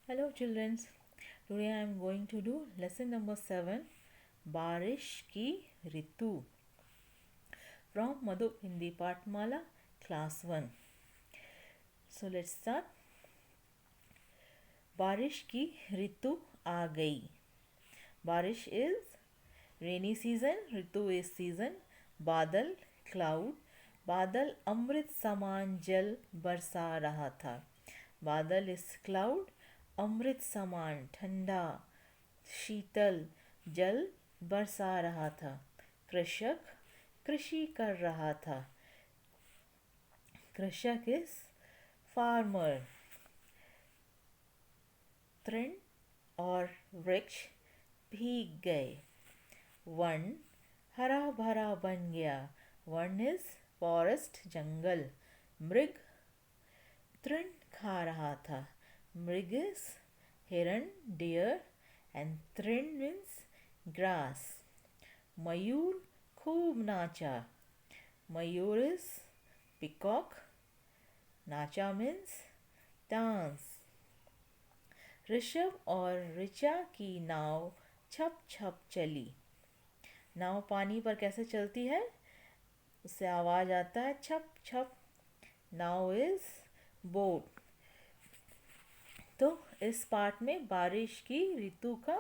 Hello children. Today I am going to do lesson number 7 बारिश की ऋतु from Madhu Hindi Patmala class 1. So let's start. बारिश की ऋतु आ गई. बारिश is rainy season, Ritu is season. बादल cloud, बादल अमृत समान जल बरसा रहा था. बादल is cloud, अमृत समान ठंडा शीतल जल बरसा रहा था. कृषक कृषि कर रहा था. कृषक इज फार्मर. तृण और वृक्ष भीग गए. वन हरा भरा बन गया. वन इज फॉरेस्ट जंगल. मृग तृण खा रहा था. मृग इज हिरण डियर and तृण means grass. मयूर खूब नाचा. मयूर is peacock. नाचा means dance. ऋषभ और ऋचा की नाव छप छप चली. नाव पानी पर कैसे चलती है, उससे आवाज आता है छप छप. नाव इज बोट. तो इस पाठ में बारिश की ऋतु का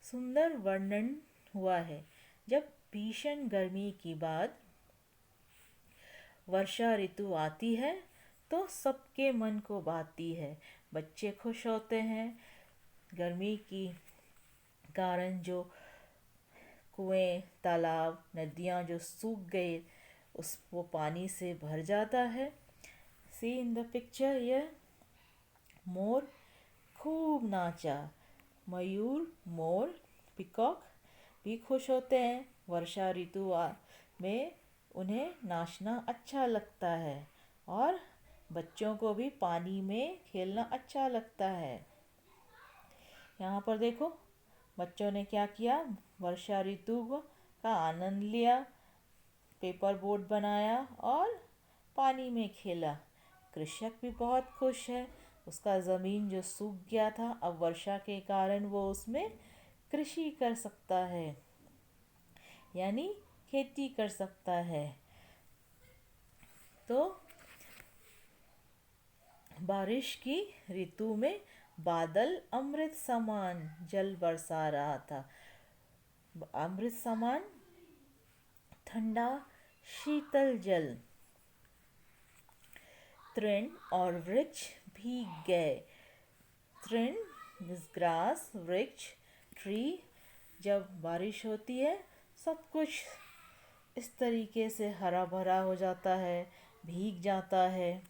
सुंदर वर्णन हुआ है. जब भीषण गर्मी के बाद वर्षा ऋतु आती है तो सबके मन को भाती है. बच्चे खुश होते हैं. गर्मी की कारण जो कुएं, तालाब, नदियाँ जो सूख गए उस वो पानी से भर जाता है. सी इन द पिक्चर ये मोर खूब नाचा. मयूर, मोर, पिकॉक भी खुश होते हैं. वर्षा ऋतु में उन्हें नाचना अच्छा लगता है और बच्चों को भी पानी में खेलना अच्छा लगता है. यहाँ पर देखो बच्चों ने क्या किया, वर्षा ऋतु का आनंद लिया, पेपर बोट बनाया और पानी में खेला. कृषक भी बहुत खुश है. उसका ज़मीन जो सूख गया था अब वर्षा के कारण वो उसमें कृषि कर सकता है, यानी खेती कर सकता है. तो बारिश की ऋतु में बादल अमृत समान जल बरसा रहा था. अमृत समान ठंडा शीतल जल. तृण और वृक्ष भीग गए. तृण इज ग्रास, वृक्ष ट्री. जब बारिश होती है सब कुछ इस तरीके से हरा भरा हो जाता है, भीग जाता है.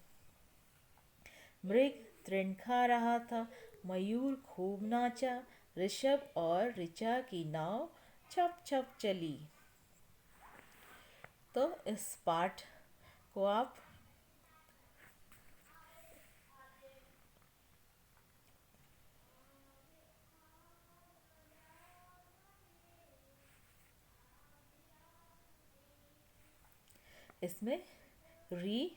मृग तृण खा रहा था. मयूर खूब नाचा. ऋषभ और ऋचा की नाव छप छप चली. तो इस पाठ को आप इसमें री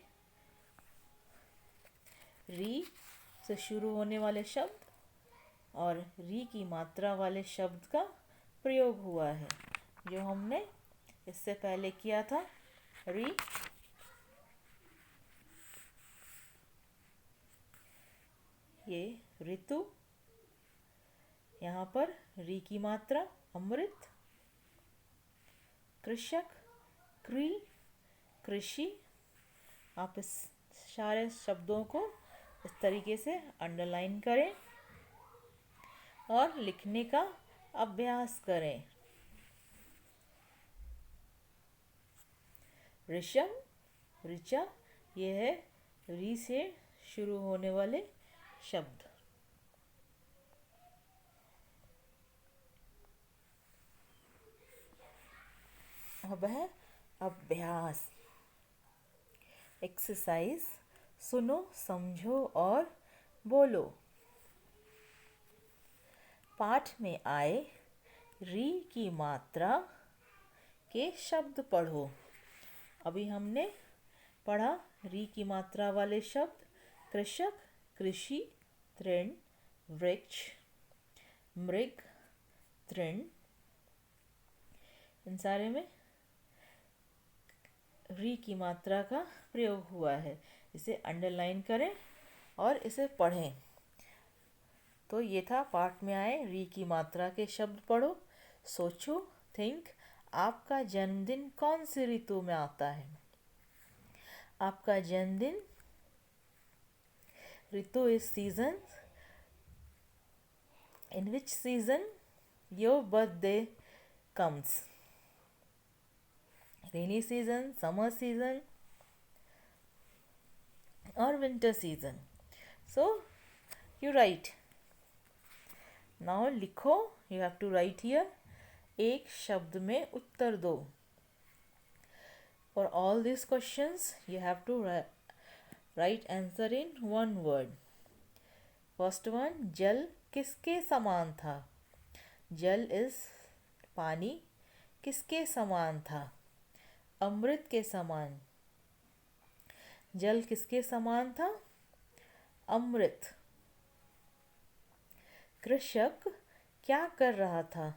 से शुरू होने वाले शब्द और री की मात्रा वाले शब्द का प्रयोग हुआ है जो हमने इससे पहले किया था. री, ये ऋतु. यहाँ पर री की मात्रा अमृत. कृषक, क्री, कृषि. आप इस सारे शब्दों को इस तरीके से अंडरलाइन करें और लिखने का अभ्यास करें. ऋषभ, ऋचा, ये है री से शुरू होने वाले शब्द. अब है अभ्यास, एक्सरसाइज. सुनो, समझो और बोलो. पाठ में आए री की मात्रा के शब्द पढ़ो. अभी हमने पढ़ा री की मात्रा वाले शब्द कृषक, कृषि, तृण, वृक्ष, मृग, तृण, इन सारे में री की मात्रा का प्रयोग हुआ है। इसे अंडरलाइन करें और इसे पढ़ें। तो ये था पाठ में आए री की मात्रा के शब्द पढ़ो, सोचो, थिंक। आपका जन्मदिन कौन सी ऋतु में आता है? आपका जन्मदिन, ऋतु is season, in which season your birthday comes? Rainy season, summer season, or winter season? So you write. Now लिखो, you have to write here. एक शब्द में उत्तर दो. For all these questions you have to write answer in one word. First one, जल किसके समान था? जल इज पानी, किसके समान था? अमृत के समान। जल किसके समान था? अमृत। कृषक क्या कर रहा था?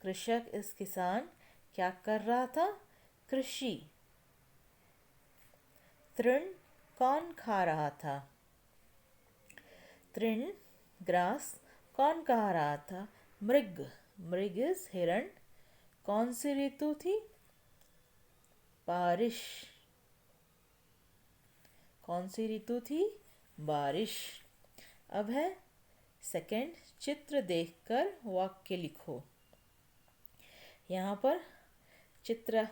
कृषक इस किसान, क्या कर रहा था? कृषि। तृण कौन खा रहा था? तृण, ग्रास, कौन खा रहा था? मृग। मृग इज हिरण। कौन सी ऋतु थी? बारिश। कौन सी ऋतु थी? बारिश। अब है सेकंड, चित्र देखकर वाक्य लिखो। यहाँ पर चित्र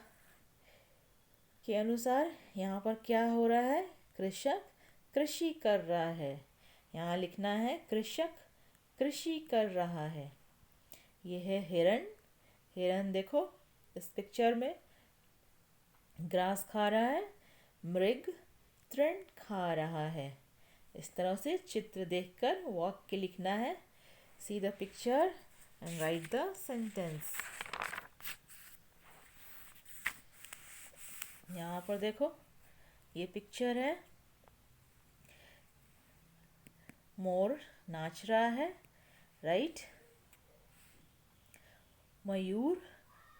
के अनुसार यहाँ पर क्या हो रहा है? कृषक कृषि कर रहा है। यहाँ लिखना है कृषक कृषि कर रहा है। यह है हिरण। हिरण देखो इस पिक्चर में ग्रास खा रहा है। मृग तृण खा रहा है। इस तरह से चित्र देखकर वाक्य लिखना है। See the picture and right the sentence. यहाँ पर देखो ये पिक्चर है, मोर नाच रहा है, राइट। मयूर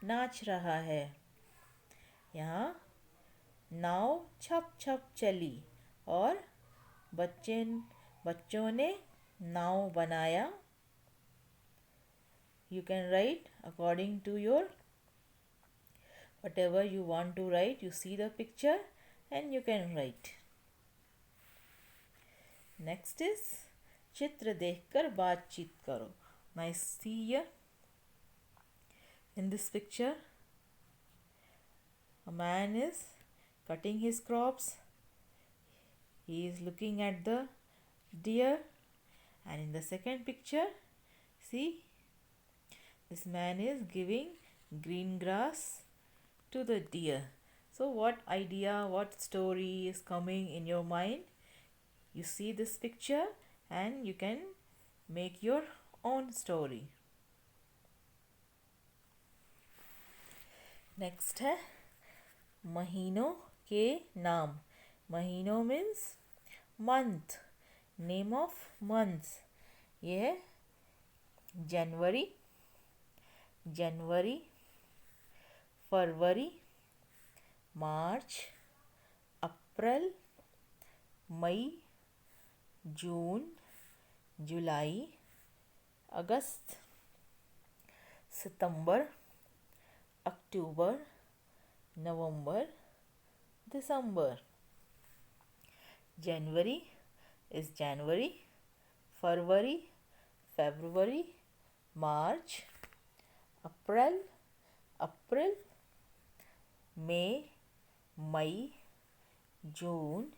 नाच रहा है। यहाँ नाव छप छप चली और बच्चों ने नाव बनाया। You can write according to your whatever you want to write. You see the picture and you can write. Next is चित्र देखकर बातचीत करो. Now see here in this picture a man is cutting his crops. He is looking at the deer, and in the second picture see this man is giving green grass to the deer. So what idea, what story is coming in your mind? You see this picture and you can make your own story. Next है महीनों के नाम. महीनों means month, name of months. ये है जनवरी, जनवरी, फरवरी, मार्च, अप्रैल, मई, जून, जुलाई, अगस्त, सितंबर, अक्टूबर, नवंबर, दिसंबर. जनवरी is January, फरवरी, February, मार्च, अप्रैल, अप्रैल, मई, मई, जून,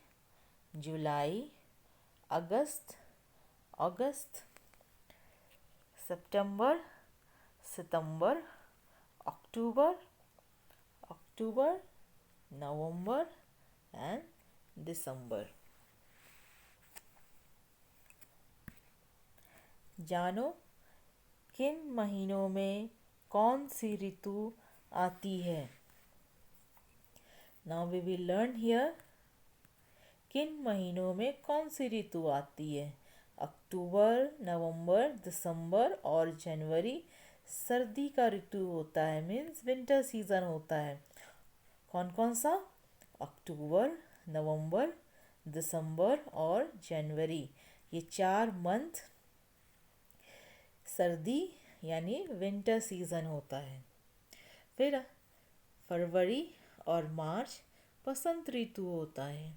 जुलाई, अगस्त, अगस्त, सितंबर, सितंबर, अक्टूबर, अक्टूबर, नवंबर एंड दिसंबर. जानो किन महीनों में कौन सी ऋतु आती है. Now we will learn here किन महीनों में कौन सी ऋतु आती है. अक्टूबर, नवंबर, दिसंबर और जनवरी सर्दी का ऋतु होता है, मीन्स विंटर सीजन होता है। कौन कौन सा? अक्टूबर, नवंबर, दिसंबर और जनवरी, ये 4 मंथ सर्दी यानी विंटर सीजन होता है। फिर फरवरी और मार्च बसंत ऋतु होता है।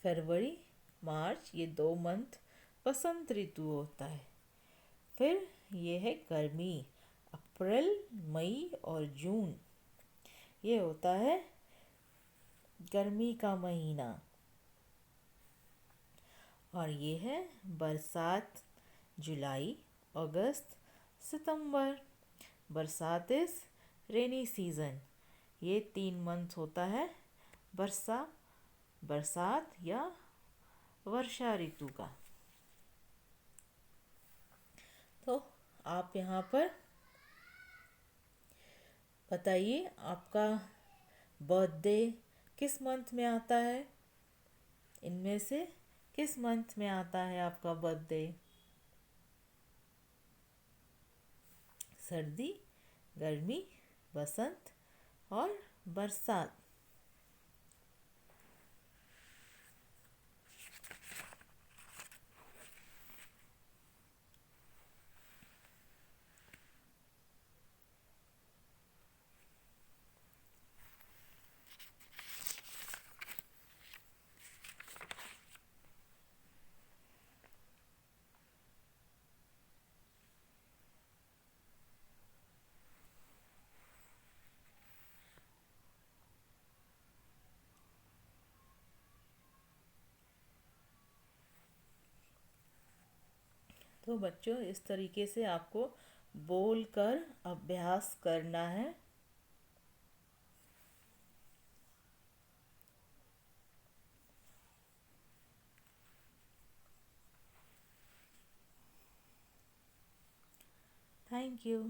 फरवरी, मार्च, ये 2 मंथ बसंत ऋतु होता है। फिर ये है गर्मी, अप्रैल, मई और जून, ये होता है गर्मी का महीना। और ये है बरसात, जुलाई, अगस्त, सितंबर। बरसात इस रेनी सीजन, ये 3 मंथ होता है बरसात या वर्षा ऋतु का। तो आप यहाँ पर बताइए आपका बर्थडे किस मंथ में आता है? इनमें से किस मंथ में आता है आपका बर्थडे? सर्दी, गर्मी, बसंत और बरसात। तो बच्चों, इस तरीके से आपको बोलकर अभ्यास करना है। Thank you.